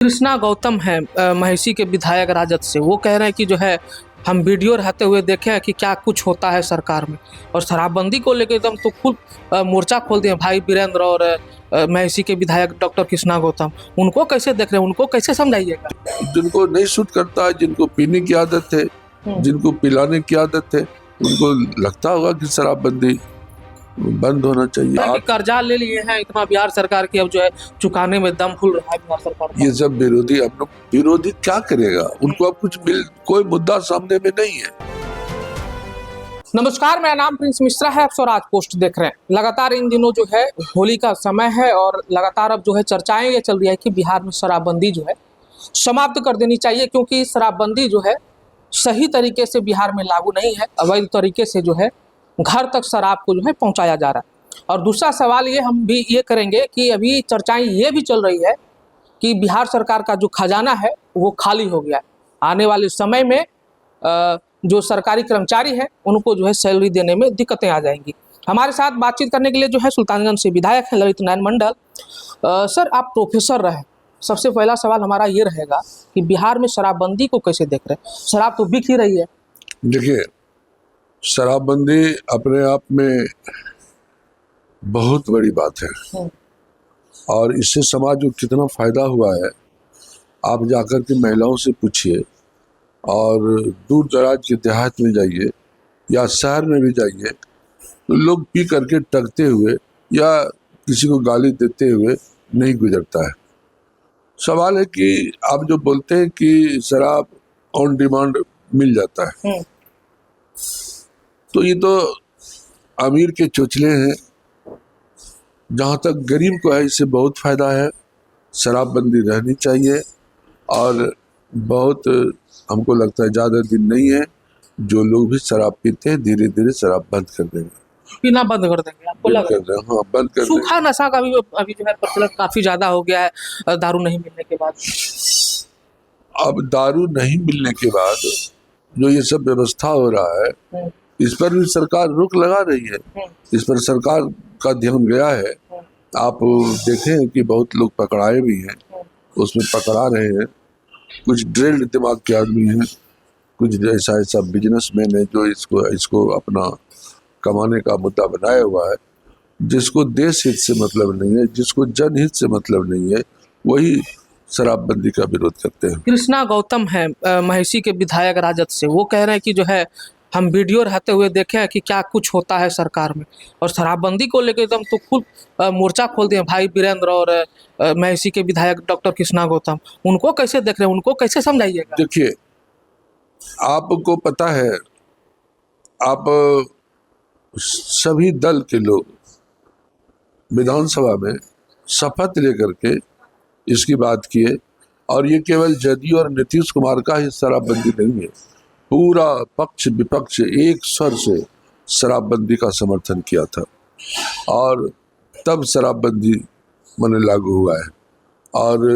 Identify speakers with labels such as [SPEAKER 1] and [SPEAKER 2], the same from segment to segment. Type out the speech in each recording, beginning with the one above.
[SPEAKER 1] कृष्णा गौतम है महिषी के विधायक राजद से। वो कह रहे हैं कि जो है हम वीडियो रहते हुए देखे हैं कि क्या कुछ होता है सरकार में, और शराबबंदी को लेकर एकदम तो खुद मोर्चा खोल दिए भाई वीरेंद्र और महिषी के विधायक डॉक्टर कृष्णा गौतम। उनको कैसे देख रहे हैं, उनको कैसे समझाइएगा?
[SPEAKER 2] जिनको नहीं सूट करता है, जिनको पीने की आदत है, जिनको पिलाने की आदत है, उनको लगता होगा कि शराबबंदी बंद होना चाहिए।
[SPEAKER 1] कर्जा ले लिए हैं इतना बिहार सरकार की, अब जो है चुकाने में दम फूल रहा है बिहार सरकार का।
[SPEAKER 2] ये सब विरोधी, हम लोग विरोधी क्या करेगा? उनको अब कोई मुद्दा सामने में नहीं है।
[SPEAKER 1] नमस्कार, मेरा नाम प्रिंस मिश्रा है। आप स्वराज पोस्ट देख रहे हैं। लगातार इन दिनों जो है होली का समय है और लगातार अब जो है चर्चाएं ये चल रही है कि बिहार में शराबबंदी जो है समाप्त कर देनी चाहिए, क्योंकि शराबबंदी जो है सही तरीके से बिहार में लागू नहीं है। अवैध तरीके से जो है घर तक शराब को जो है पहुंचाया जा रहा है। और दूसरा सवाल ये हम भी ये करेंगे कि अभी चर्चाएं ये भी चल रही है कि बिहार सरकार का जो खजाना है वो खाली हो गया है। आने वाले समय में जो सरकारी कर्मचारी हैं उनको जो है सैलरी देने में दिक्कतें आ जाएंगी। हमारे साथ बातचीत करने के लिए जो है सुल्तानगंज से विधायक हैं ललित नारायण मंडल। सर, आप प्रोफेसर रहे। सबसे पहला सवाल हमारा ये रहेगा कि बिहार में शराबबंदी को कैसे देख रहे हैं? शराब तो बिक ही रही है।
[SPEAKER 2] देखिए, शराबबंदी अपने आप में बहुत बड़ी बात है और इससे समाज को कितना फायदा हुआ है आप जाकर के महिलाओं से पूछिए, और दूर दराज के देहात में जाइए या शहर में भी जाइए तो लोग पी करके टकते हुए या किसी को गाली देते हुए नहीं गुजरता है। सवाल है कि आप जो बोलते हैं कि शराब ऑन डिमांड मिल जाता है, तो ये तो अमीर के चोचले हैं। जहाँ तक गरीब को है इससे बहुत फायदा है। शराबबंदी रहनी चाहिए और बहुत, हमको लगता है ज़्यादा दिन नहीं है जो लोग भी शराब पीते हैं धीरे धीरे शराब बंद कर देंगे,
[SPEAKER 1] पीना बंद कर देंगे। आपको लग रहा है?
[SPEAKER 2] हाँ, बंद कर
[SPEAKER 1] सूखा नशा का भी अभी जो है प्रचलन काफी ज्यादा हो गया है दारू नहीं मिलने के बाद।
[SPEAKER 2] अब दारू नहीं मिलने के बाद जो ये सब व्यवस्था हो रहा है, इस पर भी सरकार रोक लगा रही है। इस पर सरकार का ध्यान गया है। आप देखें कि बहुत लोग पकड़ाए भी हैं, उसमें पकड़ा रहे हैं। कुछ ड्रिल्ड दिमाग के आदमी हैं, कुछ ऐसा बिजनेसमैन है जो इसको अपना कमाने का मुद्दा बनाया हुआ है। जिसको देश हित से मतलब नहीं है, जिसको जनहित से मतलब नहीं है, वही शराबबंदी का विरोध करते हैं।
[SPEAKER 1] कृष्णा गौतम है महिषी के विधायक राजद से। वो कह रहे हैं कि जो है हम वीडियो रहते हुए देखे हैं कि क्या कुछ होता है सरकार में, और शराबबंदी को लेकर एकदम तो खुद मोर्चा खोल दिए भाई वीरेंद्र और महिषी के विधायक डॉक्टर कृष्णा गौतम। उनको कैसे देख रहे हैं, उनको कैसे समझाइएगा?
[SPEAKER 2] देखिए, आपको पता है, आप सभी दल के लोग विधानसभा में शपथ लेकर के इसकी बात किए, और ये केवल जदयू और नीतीश कुमार का ही शराबबंदी नहीं है, पूरा पक्ष विपक्ष एक स्वर से शराबबंदी का समर्थन किया था और तब शराबबंदी माने लागू हुआ है। और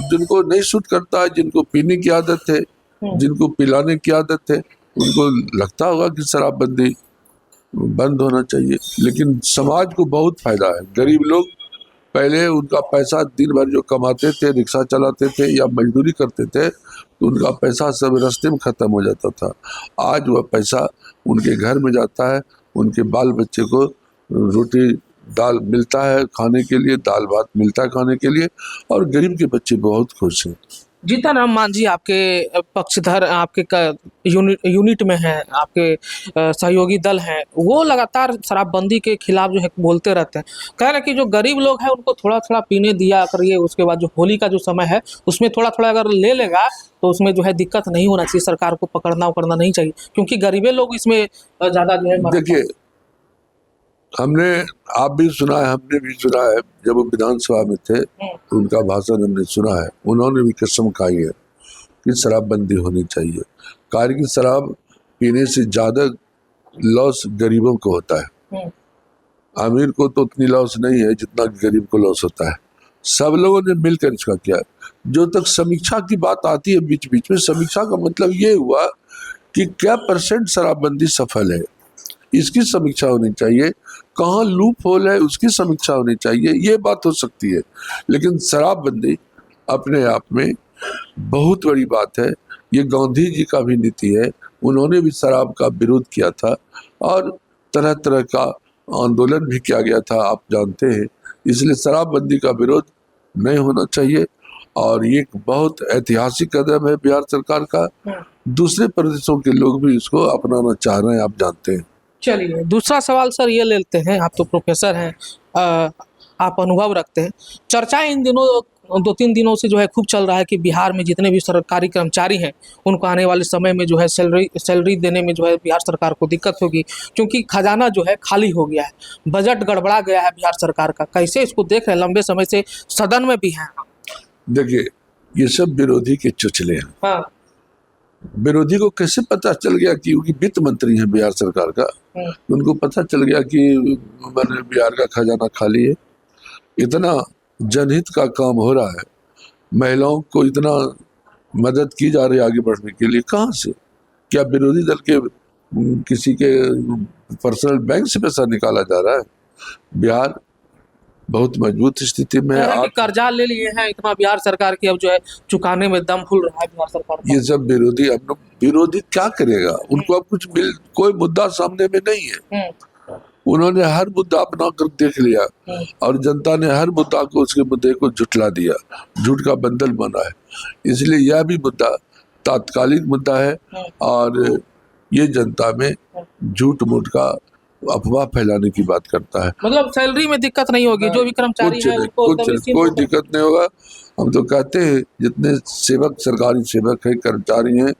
[SPEAKER 2] जिनको नहीं सूट करता है, जिनको पीने की आदत है, जिनको पिलाने की आदत है, उनको लगता होगा कि शराबबंदी बंद होना चाहिए। लेकिन समाज को बहुत फायदा है। गरीब लोग पहले उनका पैसा दिन भर जो कमाते थे, रिक्शा चलाते थे या मजदूरी करते थे, तो उनका पैसा सब रास्ते में ख़त्म हो जाता था। आज वह पैसा उनके घर में जाता है, उनके बाल बच्चे को रोटी दाल मिलता है खाने के लिए, दाल भात मिलता है खाने के लिए, और गरीब के बच्चे बहुत खुश हैं।
[SPEAKER 1] जीतन राम मांझी आपके पक्षधर, आपके यूनिट में हैं, आपके सहयोगी दल हैं, वो लगातार शराबबंदी के खिलाफ जो है बोलते रहते हैं। कह रहे हैं कि जो गरीब लोग हैं उनको थोड़ा थोड़ा पीने दिया करिए, उसके बाद जो होली का जो समय है उसमें थोड़ा थोड़ा अगर ले लेगा तो उसमें जो है दिक्कत नहीं होना चाहिए, सरकार को पकड़ना उकड़ना नहीं चाहिए, क्योंकि गरीबे लोग इसमें ज़्यादा जो है।
[SPEAKER 2] देखिए, आप भी सुना है, हमने भी सुना है, जब वो विधानसभा में थे उनका भाषण हमने सुना है। उन्होंने भी कसम खाई है कि शराबबंदी होनी चाहिए। कारण कि शराब पीने से ज्यादा लॉस गरीबों को होता है। अमीर को तो उतनी लॉस नहीं है जितना गरीब को लॉस होता है। सब लोगों ने मिलकर इसका किया। जो तक समीक्षा की बात आती है बीच बीच में, समीक्षा का मतलब ये हुआ कि क्या % शराबबंदी सफल है, इसकी समीक्षा होनी चाहिए। कहाँ लूप होल है उसकी समीक्षा होनी चाहिए। ये बात हो सकती है, लेकिन शराबबंदी अपने आप में बहुत बड़ी बात है। ये गांधी जी का भी नीति है, उन्होंने भी शराब का विरोध किया था और तरह तरह का आंदोलन भी किया गया था, आप जानते हैं। इसलिए शराबबंदी का विरोध नहीं होना चाहिए और ये एक बहुत ऐतिहासिक कदम है बिहार सरकार का। दूसरे प्रदेशों के लोग भी इसको अपनाना चाह रहे हैं, आप जानते हैं।
[SPEAKER 1] चलिए दूसरा सवाल सर ये ले लेते हैं, आप तो प्रोफेसर हैं, आप अनुभव रखते हैं। चर्चाएं इन दिनों 2-3 दिनों से जो है खूब चल रहा है कि बिहार में जितने भी सरकारी कर्मचारी हैं उनको आने वाले समय में जो है सैलरी देने में जो है बिहार सरकार को दिक्कत होगी, क्योंकि खजाना जो है खाली हो गया है, बजट गड़बड़ा गया है बिहार सरकार का। कैसे इसको देख रहे हैं? लंबे समय से सदन में भी हैं।
[SPEAKER 2] देखिए, ये सब विरोधी के चुचले हैं।
[SPEAKER 1] हाँ।
[SPEAKER 2] विरोधी को कैसे पता चल गया कि उनकी वित्त मंत्री है बिहार सरकार का, उनको पता चल गया कि मैंने बिहार का खजाना खाली है। इतना जनहित का काम हो रहा है, महिलाओं को इतना मदद की जा रही है आगे बढ़ने के लिए, कहाँ से? क्या विरोधी दल के किसी के पर्सनल बैंक से पैसा निकाला जा रहा है? बिहार बहुत मजबूत स्थिति में है।
[SPEAKER 1] आप कर्जा ले लिए हैं इतना बिहार सरकार की, अब जो है चुकाने में दम फूल रहा है बिहार सरकार का।
[SPEAKER 2] ये सब विरोधी, हम लोग विरोधी क्या करेगा? उनको अब कुछ कोई मुद्दा सामने में नहीं है। उन्होंने हर मुद्दा अपना कर देख लिया और जनता ने हर मुद्दा को, उसके मुद्दे को झुठला दिया, झूठ का बंडल बना है। इसलिए यह भी मुद्दा तात्कालिक मुद्दा है और ये जनता में झूठ मूठ का अफवाह फैलाने की बात करता है।
[SPEAKER 1] मतलब सैलरी में दिक्कत नहीं होगी, जो भी कर्मचारी है उनको
[SPEAKER 2] कोई दिक्कत नहीं होगा। हम तो कहते हैं जितने सेवक, सरकारी सेवक है, कर्मचारी हैं,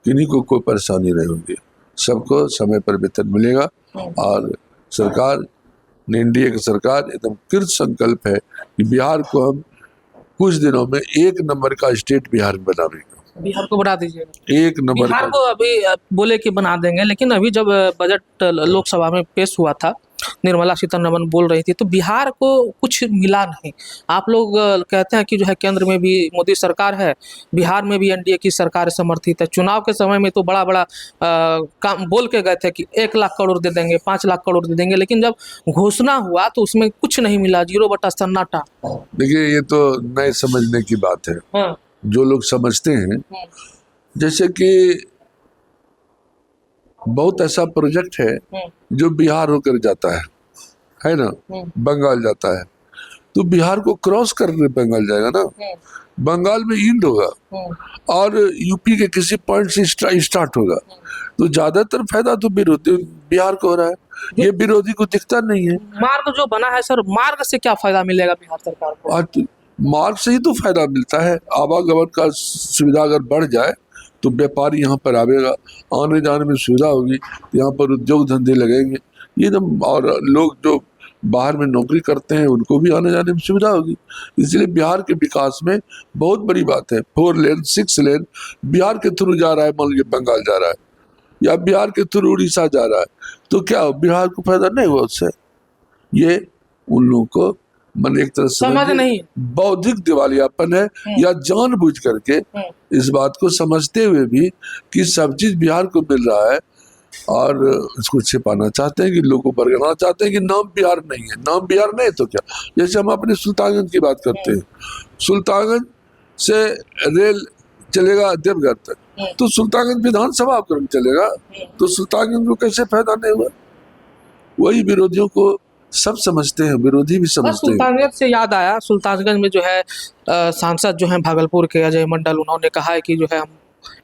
[SPEAKER 2] किन्हीं को कोई परेशानी नहीं होगी, सबको समय पर वेतन मिलेगा। और सरकार, एनडीए की सरकार एकदम कृत संकल्प है कि बिहार को हम कुछ दिनों में 1 नंबर का स्टेट बिहार में बना देंगे।
[SPEAKER 1] बिहार को बना दीजिएगा?
[SPEAKER 2] 1 नंबर
[SPEAKER 1] बिहार को अभी बोले कि बना देंगे, लेकिन अभी जब बजट लोकसभा में पेश हुआ था, निर्मला सीतारमण बोल रही थी, तो बिहार को कुछ मिला नहीं। आप लोग कहते हैं कि जो है केंद्र में भी मोदी सरकार है, बिहार में भी एनडीए की सरकार समर्थित है। चुनाव के समय में तो बड़ा बड़ा काम बोल के गए थे कि 1 लाख करोड़ दे देंगे, 5 लाख करोड़ दे देंगे, लेकिन जब घोषणा हुआ तो उसमें कुछ नहीं मिला, 0 बटा सन्नाटा।
[SPEAKER 2] देखिए, ये तो नए समझने की बात है।
[SPEAKER 1] हाँ।
[SPEAKER 2] जो लोग समझते हैं, जैसे कि बहुत ऐसा प्रोजेक्ट है जो बिहार होकर जाता है ना, बंगाल जाता है, तो बिहार को क्रॉस करके बंगाल जाएगा ना, बंगाल में इंड होगा और यूपी के किसी पॉइंट से स्टार्ट होगा, तो ज्यादातर फायदा तो बिहार को हो रहा है। ये विरोधी को दिखता नहीं है।
[SPEAKER 1] मार्ग जो बना है सर, मार्ग से क्या फायदा मिलेगा बिहार सरकार को?
[SPEAKER 2] और मार्ग से ही तो फायदा मिलता है। आवागमन का सुविधा अगर बढ़ जाए तो व्यापारी यहाँ पर आवेगा, आने जाने में सुविधा होगी, तो यहाँ पर उद्योग धंधे लगेंगे, ये तो, और लोग जो बाहर में नौकरी करते हैं उनको भी आने जाने में सुविधा होगी। इसलिए बिहार के विकास में बहुत बड़ी बात है। 4 लेन 6 लेन बिहार के थ्रू जा रहा है, मान लीजिए बंगाल जा रहा है या बिहार के थ्रू उड़ीसा जा रहा है, तो क्या बिहार को फायदा नहीं हुआ उससे? ये उन लोगों को मन एक तरह
[SPEAKER 1] समझ नहीं,
[SPEAKER 2] बौद्धिक दिवालियापन है या जानबूझ करके इस बात को समझते हुए भी कि सब चीज बिहार को मिल रहा है और इसको छिपाना चाहते हैं, कि लोगों पर गिराना चाहते हैं कि नाम बिहार नहीं है। नाम बिहार नहीं तो क्या? जैसे हम अपने सुल्तानगंज की बात करते हैं, सुल्तानगंज से रेल चलेगा देवघर तक, तो सुल्तानगंज विधानसभा क्रम चलेगा, तो सुल्तानगंज को कैसे फायदा नहीं हुआ? वही विरोधियों को सब समझते हैं, विरोधी भी समझते हैं।
[SPEAKER 1] सुल्तानगंज से याद आया, सुल्तानगंज में जो है सांसद जो है भागलपुर के अजय मंडल, उन्होंने कहा है कि जो है हम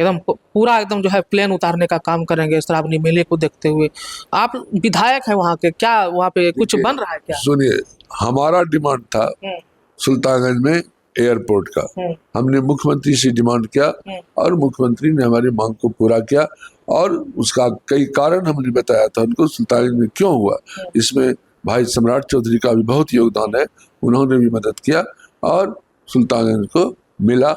[SPEAKER 1] एकदम पूरा एकदम जो है प्लेन उतारने का काम करेंगे श्रावणी मेले को देखते हुए। आप विधायक हैं वहाँ के, क्या वहाँ पे कुछ बन रहा है क्या?
[SPEAKER 2] सुनिए, हमारा डिमांड था सुल्तानगंज में एयरपोर्ट का, हमने मुख्यमंत्री से डिमांड किया और मुख्यमंत्री ने हमारी मांग को पूरा किया और उसका कई कारण हमने बताया था उनको, सुल्तानगंज में क्यों हुआ। इसमें भाई सम्राट चौधरी का भी बहुत योगदान है, उन्होंने भी मदद किया और सुल्तानगंज को मिला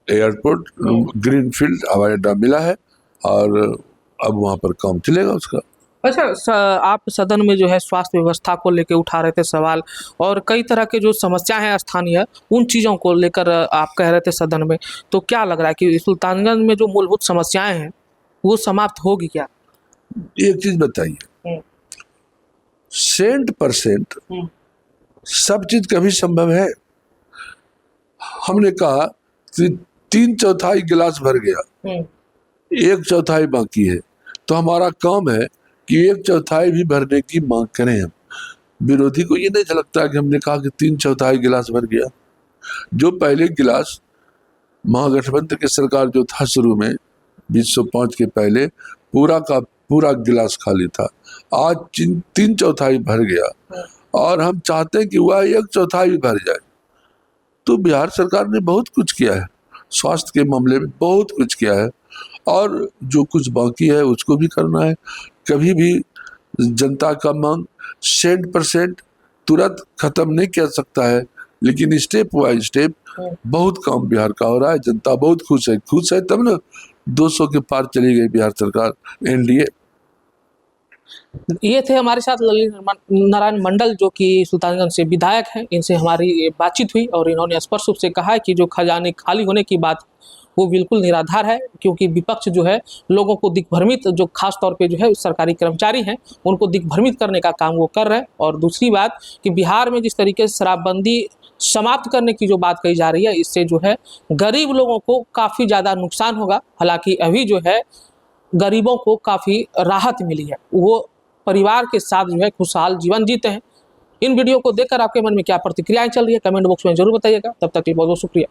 [SPEAKER 2] एयरपोर्ट, ग्रीनफील्ड हवाई अड्डा मिला है और अब वहाँ पर काम चलेगा उसका।
[SPEAKER 1] अच्छा, आप सदन में जो है स्वास्थ्य व्यवस्था को लेकर उठा रहे थे सवाल, और कई तरह के जो समस्या हैं स्थानीय, उन चीज़ों को लेकर आप कह रहे थे सदन में, तो क्या लग रहा है कि सुल्तानगंज में जो मूलभूत समस्याएं हैं वो समाप्त होगी क्या?
[SPEAKER 2] एक चीज बताइए, 100% सब चीज कभी संभव है? हमने कहा कि 3/4 गिलास भर गया, 1/4 बाकी है, तो हमारा काम है कि 1/4 भी भरने की मांग करें हम। विरोधी को ये नहीं झलकता कि हमने कहा कि 3/4 गिलास भर गया। जो पहले गिलास महागठबंधन की सरकार जो था शुरू में 2005 के पहले, पूरा का पूरा गिलास खाली था, आज 3/4 भर गया और हम चाहते हैं कि वह 1/4 भी भर जाए। तो बिहार सरकार ने बहुत कुछ किया है, स्वास्थ्य के मामले में बहुत कुछ किया है, और जो कुछ बाकी है उसको भी करना है। कभी भी जनता का मांग 100% तुरंत खत्म नहीं कर सकता है, लेकिन स्टेप बाय स्टेप बहुत काम बिहार का हो रहा है। जनता बहुत खुश है तब ना 200 के पार चली गई बिहार सरकार, एनडीए।
[SPEAKER 1] ये थे हमारे साथ ललित नारायण मंडल, जो कि सुल्तानगंज से विधायक हैं। इनसे हमारी बातचीत हुई और इन्होंने स्पष्ट रूप से कहा है कि जो खजाने खाली होने की बात वो बिल्कुल निराधार है, क्योंकि विपक्ष जो है लोगों को दिग्भ्रमित, जो खास तौर पे जो है सरकारी कर्मचारी हैं उनको दिग्भ्रमित करने का काम वो कर रहे हैं। और दूसरी बात कि बिहार में जिस तरीके से शराबबंदी समाप्त करने की जो बात कही जा रही है, इससे जो है गरीब लोगों को काफ़ी ज़्यादा नुकसान होगा। हालांकि अभी जो है गरीबों को काफ़ी राहत मिली है, वो परिवार के साथ जो है खुशहाल जीवन जीते हैं। इन वीडियो को देखकर आपके मन में क्या प्रतिक्रियाएं चल रही है, कमेंट बॉक्स में जरूर बताइएगा। तब तक के लिए बहुत बहुत शुक्रिया।